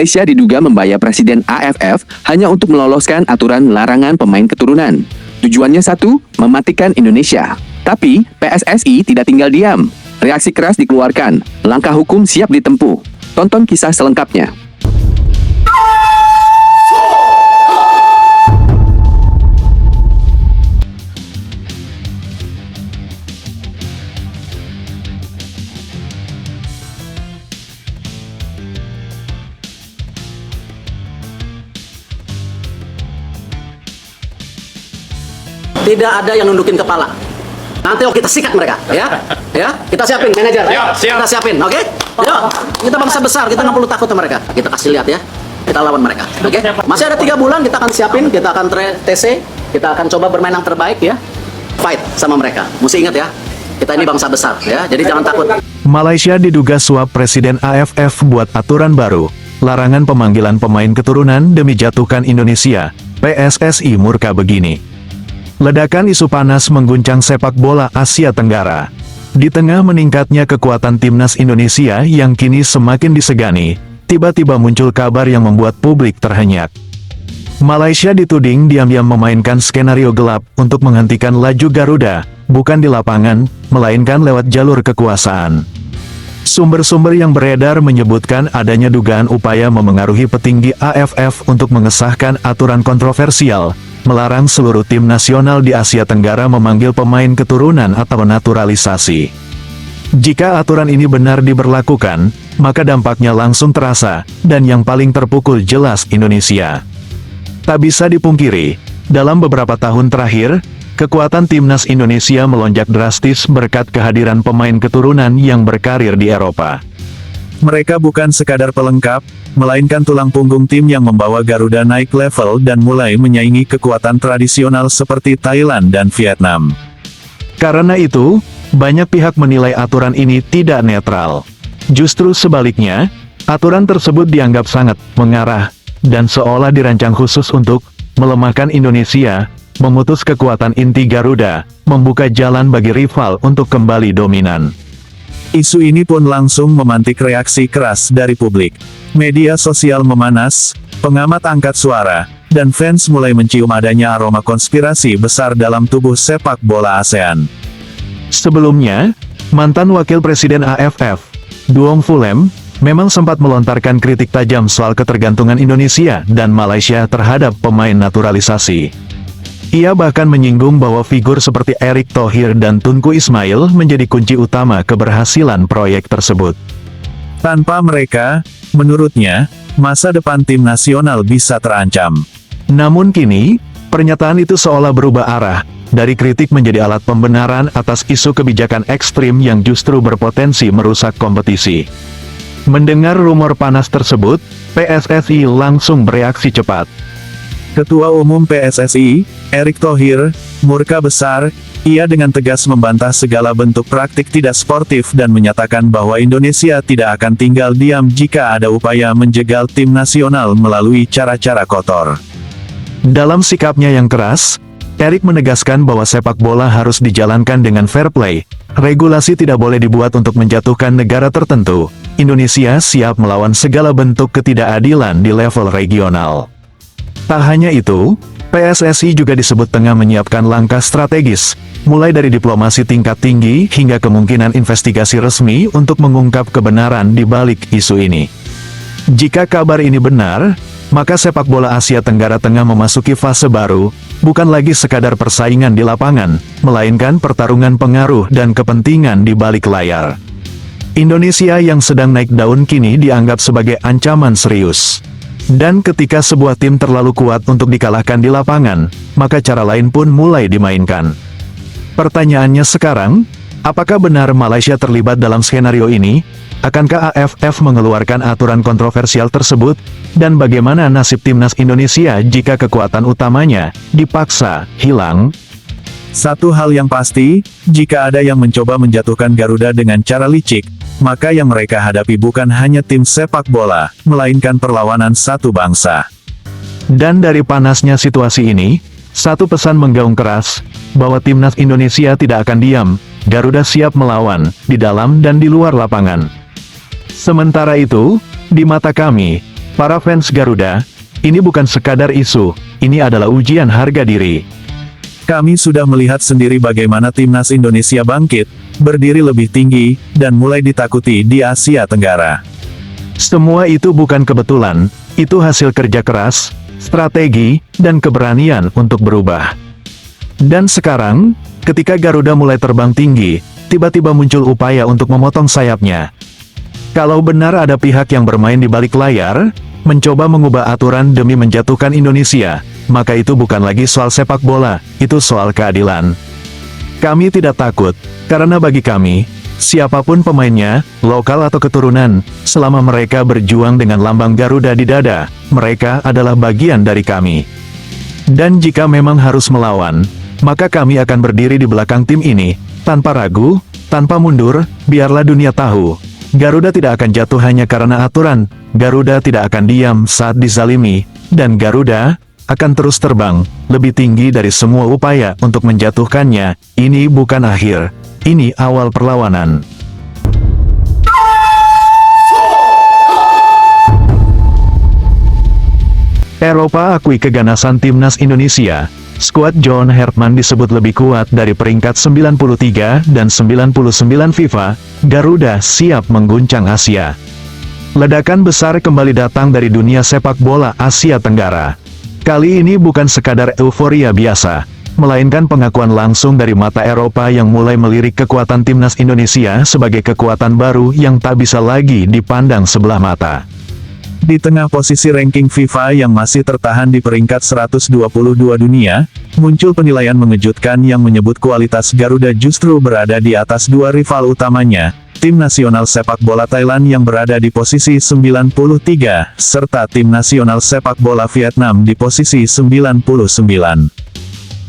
Malaysia diduga membayar Presiden AFF hanya untuk meloloskan aturan larangan pemain keturunan. Tujuannya satu, mematikan Indonesia. Tapi PSSI tidak tinggal diam. Reaksi keras dikeluarkan, langkah hukum siap ditempuh. Tonton kisah selengkapnya. Tidak ada yang nundukin kepala. Nanti kita sikat mereka, ya. Ya, kita siapin manajer. Kita siapin, oke? Yuk, kita bangsa besar, kita nggak perlu takut sama mereka. Kita kasih lihat ya. Kita lawan mereka, oke? Masih ada 3 bulan, kita akan siapin, kita akan TC, kita akan coba bermain yang terbaik ya. Fight sama mereka. Mesti ingat ya. Kita ini bangsa besar ya. Jadi jangan takut. Malaysia diduga suap Presiden AFF buat aturan baru, larangan pemanggilan pemain keturunan demi jatuhkan Indonesia. PSSI murka begini. Ledakan isu panas mengguncang sepak bola Asia Tenggara. Di tengah meningkatnya kekuatan timnas Indonesia yang kini semakin disegani, tiba-tiba muncul kabar yang membuat publik terhenyak. Malaysia dituding diam-diam memainkan skenario gelap untuk menghentikan laju Garuda, bukan di lapangan, melainkan lewat jalur kekuasaan. Sumber-sumber yang beredar menyebutkan adanya dugaan upaya memengaruhi petinggi AFF untuk mengesahkan aturan kontroversial, melarang seluruh tim nasional di Asia Tenggara memanggil pemain keturunan atau naturalisasi. Jika aturan ini benar diberlakukan, maka dampaknya langsung terasa, dan yang paling terpukul jelas Indonesia. Tak bisa dipungkiri, dalam beberapa tahun terakhir, kekuatan timnas Indonesia melonjak drastis berkat kehadiran pemain keturunan yang berkarir di Eropa. Mereka bukan sekadar pelengkap, melainkan tulang punggung tim yang membawa Garuda naik level dan mulai menyaingi kekuatan tradisional seperti Thailand dan Vietnam. Karena itu, banyak pihak menilai aturan ini tidak netral. Justru sebaliknya, aturan tersebut dianggap sangat mengarah, dan seolah dirancang khusus untuk melemahkan Indonesia, memutus kekuatan inti Garuda, membuka jalan bagi rival untuk kembali dominan. Isu ini pun langsung memantik reaksi keras dari publik. Media sosial memanas, pengamat angkat suara, dan fans mulai mencium adanya aroma konspirasi besar dalam tubuh sepak bola ASEAN. Sebelumnya, mantan wakil presiden AFF, Duong Fulem, memang sempat melontarkan kritik tajam soal ketergantungan Indonesia dan Malaysia terhadap pemain naturalisasi. Ia bahkan menyinggung bahwa figur seperti Erick Thohir dan Tunku Ismail menjadi kunci utama keberhasilan proyek tersebut. Tanpa mereka, menurutnya, masa depan tim nasional bisa terancam. Namun kini, pernyataan itu seolah berubah arah, dari kritik menjadi alat pembenaran atas isu kebijakan ekstrim yang justru berpotensi merusak kompetisi. Mendengar rumor panas tersebut, PSSI langsung bereaksi cepat. Ketua Umum PSSI, Erick Thohir, murka besar. Ia dengan tegas membantah segala bentuk praktik tidak sportif dan menyatakan bahwa Indonesia tidak akan tinggal diam jika ada upaya menjegal tim nasional melalui cara-cara kotor. Dalam sikapnya yang keras, Erick menegaskan bahwa sepak bola harus dijalankan dengan fair play. Regulasi tidak boleh dibuat untuk menjatuhkan negara tertentu. Indonesia siap melawan segala bentuk ketidakadilan di level regional. Tak hanya itu, PSSI juga disebut tengah menyiapkan langkah strategis, mulai dari diplomasi tingkat tinggi hingga kemungkinan investigasi resmi untuk mengungkap kebenaran di balik isu ini. Jika kabar ini benar, maka sepak bola Asia Tenggara tengah memasuki fase baru, bukan lagi sekadar persaingan di lapangan, melainkan pertarungan pengaruh dan kepentingan di balik layar. Indonesia yang sedang naik daun kini dianggap sebagai ancaman serius. Dan ketika sebuah tim terlalu kuat untuk dikalahkan di lapangan, maka cara lain pun mulai dimainkan. Pertanyaannya sekarang, apakah benar Malaysia terlibat dalam skenario ini? Akankah AFF mengeluarkan aturan kontroversial tersebut? Dan bagaimana nasib timnas Indonesia jika kekuatan utamanya dipaksa hilang? Satu hal yang pasti, jika ada yang mencoba menjatuhkan Garuda dengan cara licik, maka yang mereka hadapi bukan hanya tim sepak bola, melainkan perlawanan satu bangsa. Dan dari panasnya situasi ini, satu pesan menggaung keras, bahwa timnas Indonesia tidak akan diam, Garuda siap melawan, di dalam dan di luar lapangan. Sementara itu, di mata kami, Para fans Garuda, ini bukan sekadar isu, ini adalah ujian harga diri. Kami sudah melihat sendiri bagaimana timnas Indonesia bangkit, berdiri lebih tinggi, dan mulai ditakuti di Asia Tenggara. Semua itu bukan kebetulan, itu hasil kerja keras, strategi, dan keberanian untuk berubah. Dan sekarang, ketika Garuda mulai terbang tinggi, tiba-tiba muncul upaya untuk memotong sayapnya. Kalau benar ada pihak yang bermain di balik layar, mencoba mengubah aturan demi menjatuhkan Indonesia, maka itu bukan lagi soal sepak bola, itu soal keadilan. Kami tidak takut, karena bagi kami, siapapun pemainnya, lokal atau keturunan, selama mereka berjuang dengan lambang Garuda di dada, mereka adalah bagian dari kami. Dan jika memang harus melawan, maka kami akan berdiri di belakang tim ini, tanpa ragu, tanpa mundur, biarlah dunia tahu. Garuda tidak akan jatuh hanya karena aturan, Garuda tidak akan diam saat dizalimi, dan Garuda akan terus terbang, lebih tinggi dari semua upaya untuk menjatuhkannya. Ini bukan akhir, ini awal perlawanan. Eropa akui keganasan timnas Indonesia. Skuad John Hertman disebut lebih kuat dari peringkat 93 dan 99 FIFA, Garuda siap mengguncang Asia. Ledakan besar kembali datang dari dunia sepak bola Asia Tenggara. Kali ini bukan sekadar euforia biasa, melainkan pengakuan langsung dari mata Eropa yang mulai melirik kekuatan timnas Indonesia sebagai kekuatan baru yang tak bisa lagi dipandang sebelah mata. Di tengah posisi ranking FIFA yang masih tertahan di peringkat 122 dunia, muncul penilaian mengejutkan yang menyebut kualitas Garuda justru berada di atas dua rival utamanya, tim nasional sepak bola Thailand yang berada di posisi 93, serta tim nasional sepak bola Vietnam di posisi 99.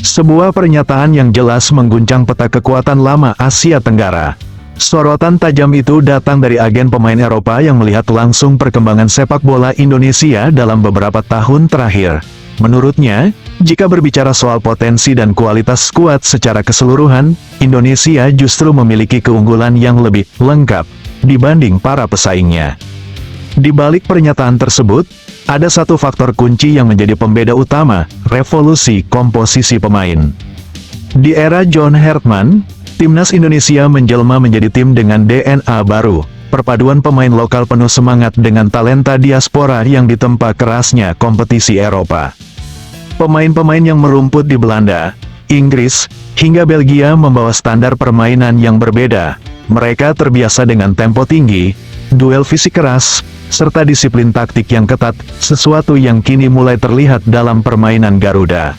Sebuah pernyataan yang jelas mengguncang peta kekuatan lama Asia Tenggara. Sorotan tajam itu datang dari agen pemain Eropa yang melihat langsung perkembangan sepak bola Indonesia dalam beberapa tahun terakhir. Menurutnya, jika berbicara soal potensi dan kualitas skuad secara keseluruhan, Indonesia justru memiliki keunggulan yang lebih lengkap dibanding para pesaingnya. Di balik pernyataan tersebut, ada satu faktor kunci yang menjadi pembeda utama, revolusi komposisi pemain. Di era John Hertman, timnas Indonesia menjelma menjadi tim dengan DNA baru, perpaduan pemain lokal penuh semangat dengan talenta diaspora yang ditempa kerasnya kompetisi Eropa. Pemain-pemain yang merumput di Belanda, Inggris, hingga Belgia membawa standar permainan yang berbeda. Mereka terbiasa dengan tempo tinggi, duel fisik keras, serta disiplin taktik yang ketat, sesuatu yang kini mulai terlihat dalam permainan Garuda.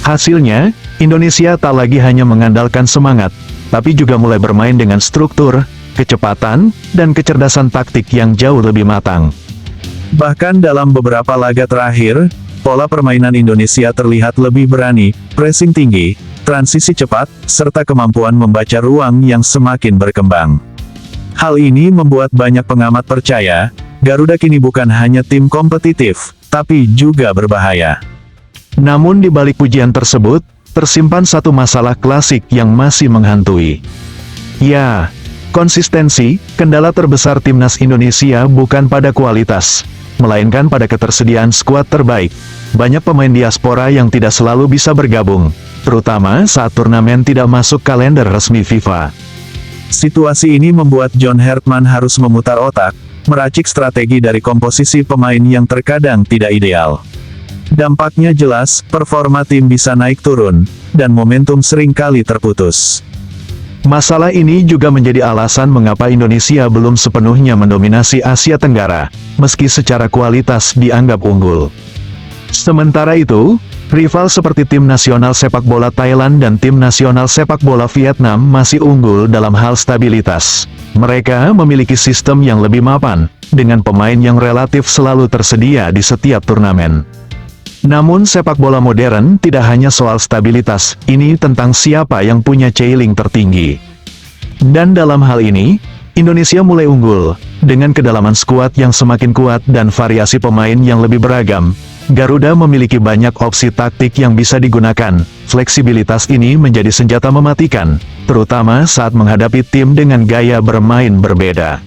Hasilnya, Indonesia tak lagi hanya mengandalkan semangat, tapi juga mulai bermain dengan struktur, kecepatan, dan kecerdasan taktik yang jauh lebih matang. Bahkan dalam beberapa laga terakhir, pola permainan Indonesia terlihat lebih berani, pressing tinggi, transisi cepat, serta kemampuan membaca ruang yang semakin berkembang. Hal ini membuat banyak pengamat percaya, Garuda kini bukan hanya tim kompetitif, tapi juga berbahaya. Namun di balik pujian tersebut, tersimpan satu masalah klasik yang masih menghantui. Ya, konsistensi, kendala terbesar timnas Indonesia bukan pada kualitas, melainkan pada ketersediaan skuad terbaik. Banyak pemain diaspora yang tidak selalu bisa bergabung, terutama saat turnamen tidak masuk kalender resmi FIFA. Situasi ini membuat John Hertman harus memutar otak, meracik strategi dari komposisi pemain yang terkadang tidak ideal. Dampaknya jelas, performa tim bisa naik turun, dan momentum seringkali terputus. Masalah ini juga menjadi alasan mengapa Indonesia belum sepenuhnya mendominasi Asia Tenggara, meski secara kualitas dianggap unggul. Sementara itu, rival seperti tim nasional sepak bola Thailand dan tim nasional sepak bola Vietnam masih unggul dalam hal stabilitas. Mereka memiliki sistem yang lebih mapan, dengan pemain yang relatif selalu tersedia di setiap turnamen. Namun sepak bola modern tidak hanya soal stabilitas, ini tentang siapa yang punya ceiling tertinggi. Dan dalam hal ini, Indonesia mulai unggul, dengan kedalaman skuad yang semakin kuat dan variasi pemain yang lebih beragam. Garuda memiliki banyak opsi taktik yang bisa digunakan, fleksibilitas ini menjadi senjata mematikan, terutama saat menghadapi tim dengan gaya bermain berbeda.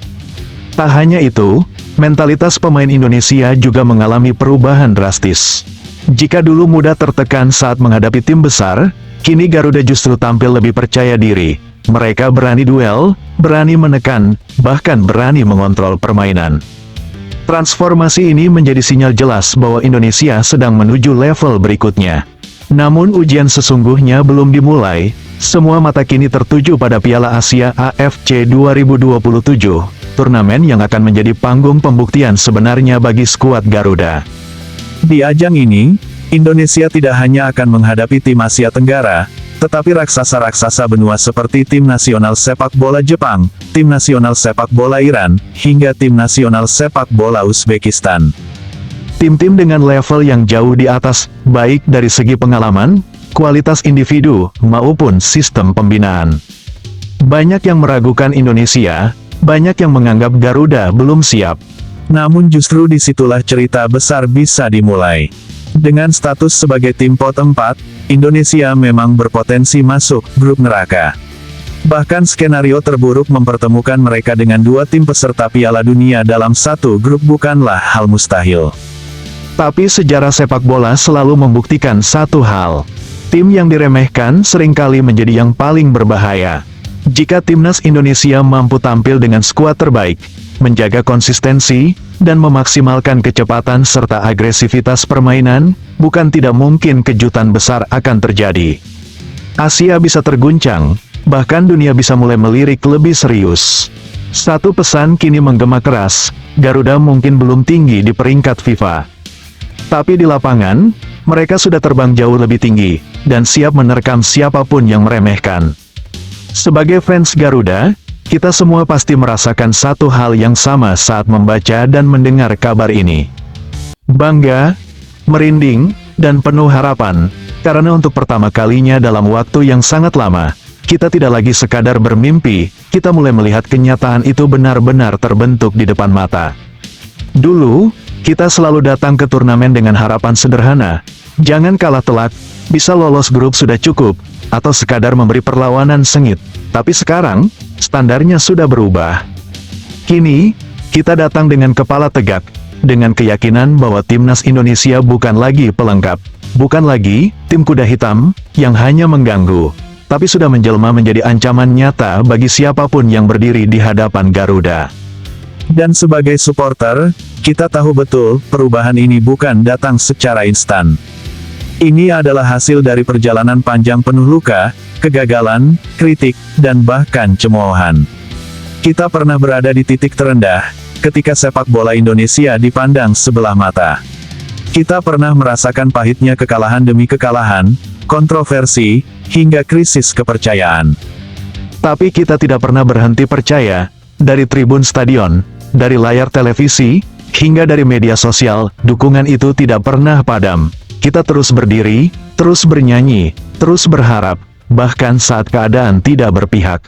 Tak hanya itu, mentalitas pemain Indonesia juga mengalami perubahan drastis. Jika dulu mudah tertekan saat menghadapi tim besar, kini Garuda justru tampil lebih percaya diri. Mereka berani duel, berani menekan, bahkan berani mengontrol permainan. Transformasi ini menjadi sinyal jelas bahwa Indonesia sedang menuju level berikutnya. Namun ujian sesungguhnya belum dimulai, semua mata kini tertuju pada Piala Asia AFC 2027, turnamen yang akan menjadi panggung pembuktian sebenarnya bagi skuad Garuda. Di ajang ini, Indonesia tidak hanya akan menghadapi tim Asia Tenggara, tetapi raksasa-raksasa benua seperti tim nasional sepak bola Jepang, tim nasional sepak bola Iran, hingga tim nasional sepak bola Uzbekistan. Tim-tim dengan level yang jauh di atas, baik dari segi pengalaman, kualitas individu, maupun sistem pembinaan. Banyak yang meragukan Indonesia, banyak yang menganggap Garuda belum siap. Namun justru disitulah cerita besar bisa dimulai. Dengan status sebagai tim pot 4, Indonesia memang berpotensi masuk grup neraka. Bahkan skenario terburuk mempertemukan mereka dengan dua tim peserta Piala Dunia dalam satu grup bukanlah hal mustahil. Tapi sejarah sepak bola selalu membuktikan satu hal. Tim yang diremehkan seringkali menjadi yang paling berbahaya. Jika timnas Indonesia mampu tampil dengan skuad terbaik, menjaga konsistensi, dan memaksimalkan kecepatan serta agresivitas permainan, bukan tidak mungkin kejutan besar akan terjadi. Asia bisa terguncang, bahkan dunia bisa mulai melirik lebih serius. Satu pesan kini menggema keras, Garuda mungkin belum tinggi di peringkat FIFA. Tapi di lapangan, mereka sudah terbang jauh lebih tinggi, dan siap menerkam siapapun yang meremehkan. Sebagai fans Garuda, kita semua pasti merasakan satu hal yang sama saat membaca dan mendengar kabar ini. Bangga, merinding, dan penuh harapan, karena untuk pertama kalinya dalam waktu yang sangat lama, kita tidak lagi sekadar bermimpi, kita mulai melihat kenyataan itu benar-benar terbentuk di depan mata. Dulu, kita selalu datang ke turnamen dengan harapan sederhana, jangan kalah telak, bisa lolos grup sudah cukup, atau sekadar memberi perlawanan sengit. Tapi sekarang, standarnya sudah berubah. Kini, kita datang dengan kepala tegak, dengan keyakinan bahwa timnas Indonesia bukan lagi pelengkap, bukan lagi tim kuda hitam yang hanya mengganggu, tapi sudah menjelma menjadi ancaman nyata bagi siapapun yang berdiri di hadapan Garuda. Dan sebagai supporter, kita tahu betul, perubahan ini bukan datang secara instan. Ini adalah hasil dari perjalanan panjang penuh luka, kegagalan, kritik, dan bahkan cemoohan. Kita pernah berada di titik terendah, ketika sepak bola Indonesia dipandang sebelah mata. Kita pernah merasakan pahitnya kekalahan demi kekalahan, kontroversi, hingga krisis kepercayaan. Tapi kita tidak pernah berhenti percaya, dari tribun stadion, dari layar televisi, hingga dari media sosial, dukungan itu tidak pernah padam. Kita terus berdiri, terus bernyanyi, terus berharap, bahkan saat keadaan tidak berpihak.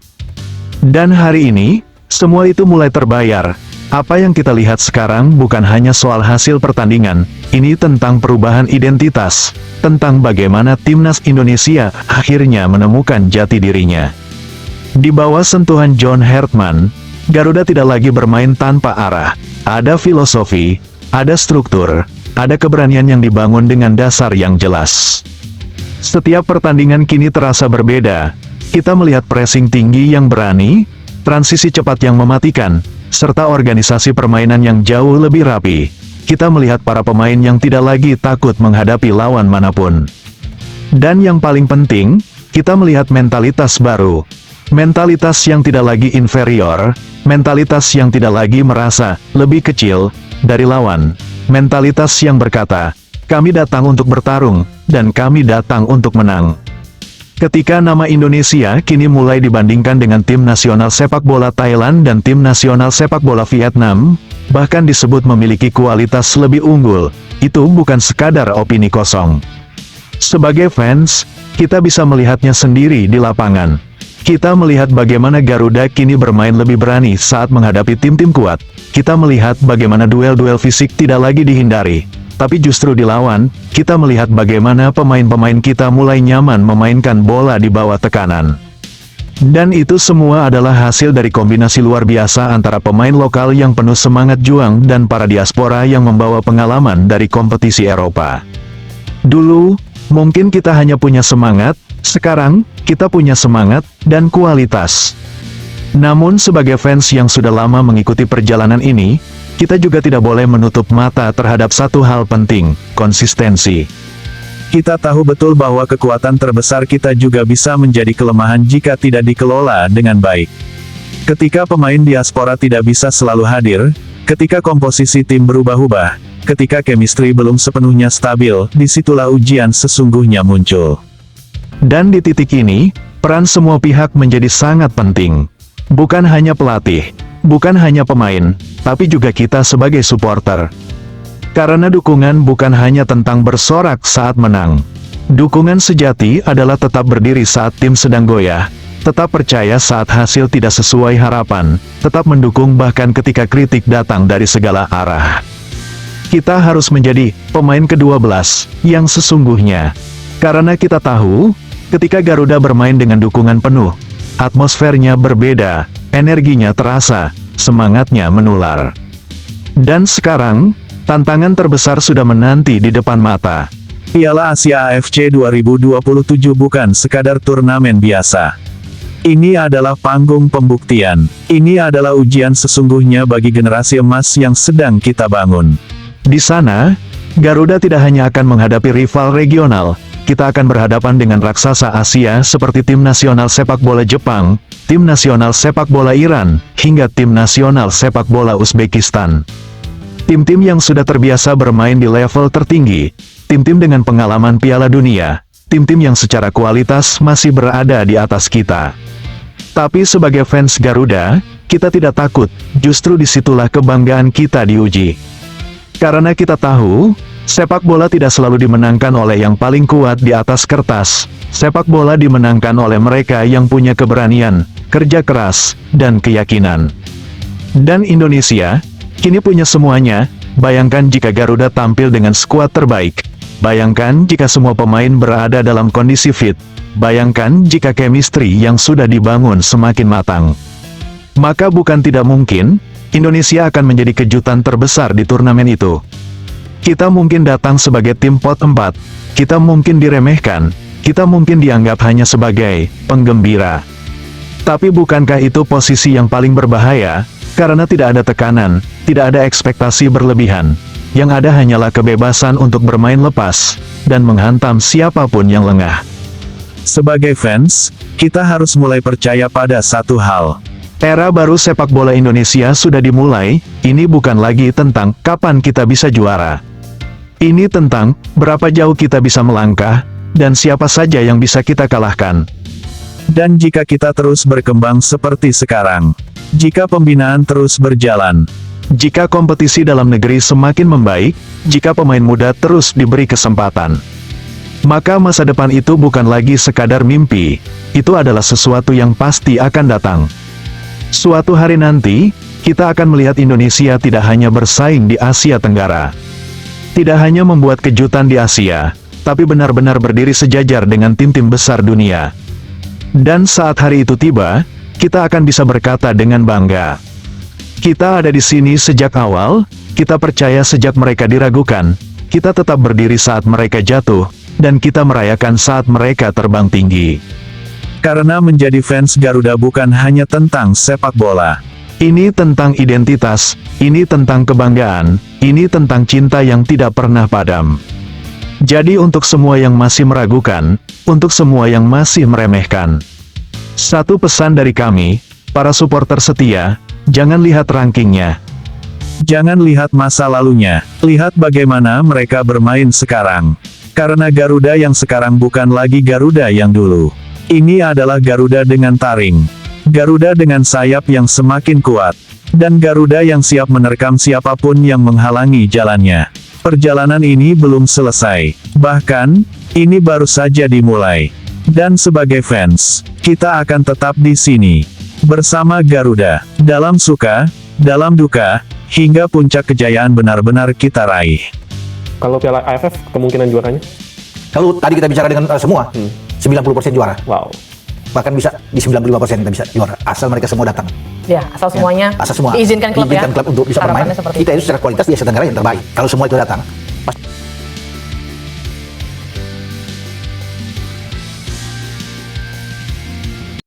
Dan hari ini, semua itu mulai terbayar. Apa yang kita lihat sekarang bukan hanya soal hasil pertandingan, ini tentang perubahan identitas, tentang bagaimana timnas Indonesia akhirnya menemukan jati dirinya. Di bawah sentuhan John Hartman, Garuda tidak lagi bermain tanpa arah. Ada filosofi, ada struktur, ada keberanian yang dibangun dengan dasar yang jelas. Setiap pertandingan kini terasa berbeda. Kita melihat pressing tinggi yang berani, transisi cepat yang mematikan, serta organisasi permainan yang jauh lebih rapi. Kita melihat para pemain yang tidak lagi takut menghadapi lawan manapun. Dan yang paling penting, kita melihat mentalitas baru. Mentalitas yang tidak lagi inferior, mentalitas yang tidak lagi merasa lebih kecil dari lawan, mentalitas yang berkata, kami datang untuk bertarung, dan kami datang untuk menang. Ketika nama Indonesia kini mulai dibandingkan dengan tim nasional sepak bola Thailand dan tim nasional sepak bola Vietnam, bahkan disebut memiliki kualitas lebih unggul, itu bukan sekadar opini kosong. Sebagai fans, kita bisa melihatnya sendiri di lapangan. Kita melihat bagaimana Garuda kini bermain lebih berani saat menghadapi tim-tim kuat. Kita melihat bagaimana duel-duel fisik tidak lagi dihindari, tapi justru dilawan. Kita melihat bagaimana pemain-pemain kita mulai nyaman memainkan bola di bawah tekanan. Dan itu semua adalah hasil dari kombinasi luar biasa antara pemain lokal yang penuh semangat juang dan para diaspora yang membawa pengalaman dari kompetisi Eropa. Dulu, mungkin kita hanya punya semangat, sekarang, kita punya semangat dan kualitas. Namun sebagai fans yang sudah lama mengikuti perjalanan ini, kita juga tidak boleh menutup mata terhadap satu hal penting, konsistensi. Kita tahu betul bahwa kekuatan terbesar kita juga bisa menjadi kelemahan jika tidak dikelola dengan baik. Ketika pemain diaspora tidak bisa selalu hadir, ketika komposisi tim berubah-ubah, ketika chemistry belum sepenuhnya stabil, disitulah ujian sesungguhnya muncul. Dan di titik ini, peran semua pihak menjadi sangat penting. Bukan hanya pelatih, bukan hanya pemain, tapi juga kita sebagai supporter. Karena dukungan bukan hanya tentang bersorak saat menang. Dukungan sejati adalah tetap berdiri saat tim sedang goyah, tetap percaya saat hasil tidak sesuai harapan, tetap mendukung bahkan ketika kritik datang dari segala arah. Kita harus menjadi pemain ke-12 yang sesungguhnya. Karena kita tahu, ketika Garuda bermain dengan dukungan penuh, atmosfernya berbeda, energinya terasa, semangatnya menular. Dan sekarang, tantangan terbesar sudah menanti di depan mata. Piala Asia AFC 2027 bukan sekadar turnamen biasa. Ini adalah panggung pembuktian. Ini adalah ujian sesungguhnya bagi generasi emas yang sedang kita bangun. Di sana, Garuda tidak hanya akan menghadapi rival regional, kita akan berhadapan dengan raksasa Asia seperti tim nasional sepak bola Jepang, tim nasional sepak bola Iran, hingga tim nasional sepak bola Uzbekistan. Tim-tim yang sudah terbiasa bermain di level tertinggi, tim-tim dengan pengalaman Piala Dunia, tim-tim yang secara kualitas masih berada di atas kita. Tapi sebagai fans Garuda, kita tidak takut, justru disitulah kebanggaan kita diuji. Karena kita tahu, sepak bola tidak selalu dimenangkan oleh yang paling kuat di atas kertas, sepak bola dimenangkan oleh mereka yang punya keberanian, kerja keras, dan keyakinan. Dan Indonesia kini punya semuanya. Bayangkan jika Garuda tampil dengan skuad terbaik. Bayangkan jika semua pemain berada dalam kondisi fit. Bayangkan jika chemistry yang sudah dibangun semakin matang. Maka bukan tidak mungkin, Indonesia akan menjadi kejutan terbesar di turnamen itu. Kita mungkin datang sebagai tim pot 4. Kita mungkin diremehkan. Kita mungkin dianggap hanya sebagai penggembira. Tapi bukankah itu posisi yang paling berbahaya? Karena tidak ada tekanan, tidak ada ekspektasi berlebihan. Yang ada hanyalah kebebasan untuk bermain lepas, dan menghantam siapapun yang lengah. Sebagai fans, kita harus mulai percaya pada satu hal. Era baru sepak bola Indonesia sudah dimulai, ini bukan lagi tentang kapan kita bisa juara. Ini tentang berapa jauh kita bisa melangkah, dan siapa saja yang bisa kita kalahkan. Dan jika kita terus berkembang seperti sekarang, jika pembinaan terus berjalan, jika kompetisi dalam negeri semakin membaik, jika pemain muda terus diberi kesempatan, maka masa depan itu bukan lagi sekadar mimpi, itu adalah sesuatu yang pasti akan datang. Suatu hari nanti, kita akan melihat Indonesia tidak hanya bersaing di Asia Tenggara, tidak hanya membuat kejutan di Asia, tapi benar-benar berdiri sejajar dengan tim-tim besar dunia. Dan saat hari itu tiba, kita akan bisa berkata dengan bangga, kita ada di sini sejak awal, kita percaya sejak mereka diragukan, kita tetap berdiri saat mereka jatuh, dan kita merayakan saat mereka terbang tinggi. Karena menjadi fans Garuda bukan hanya tentang sepak bola. Ini tentang identitas, ini tentang kebanggaan, ini tentang cinta yang tidak pernah padam. Jadi untuk semua yang masih meragukan, untuk semua yang masih meremehkan, satu pesan dari kami, para supporter setia, jangan lihat rankingnya. Jangan lihat masa lalunya, lihat bagaimana mereka bermain sekarang. Karena Garuda yang sekarang bukan lagi Garuda yang dulu. Ini adalah Garuda dengan taring. Garuda dengan sayap yang semakin kuat. Dan Garuda yang siap menerkam siapapun yang menghalangi jalannya. Perjalanan ini belum selesai. Bahkan, ini baru saja dimulai. Dan sebagai fans, kita akan tetap di sini. Bersama Garuda. Dalam suka, dalam duka, hingga puncak kejayaan benar-benar kita raih. Kalau Piala AFF, kemungkinan juaranya? Kalau tadi kita bicara dengan semua, 90% juara. Wow. bahkan bisa di 95% kita bisa juara asal mereka semua datang. Ya, asal semuanya Asal semua diizinkan klub ya. klub untuk bisa bermain. Harapannya seperti Kita itu secara kualitas di Asia Tenggara yang terbaik. Kalau semua itu datang.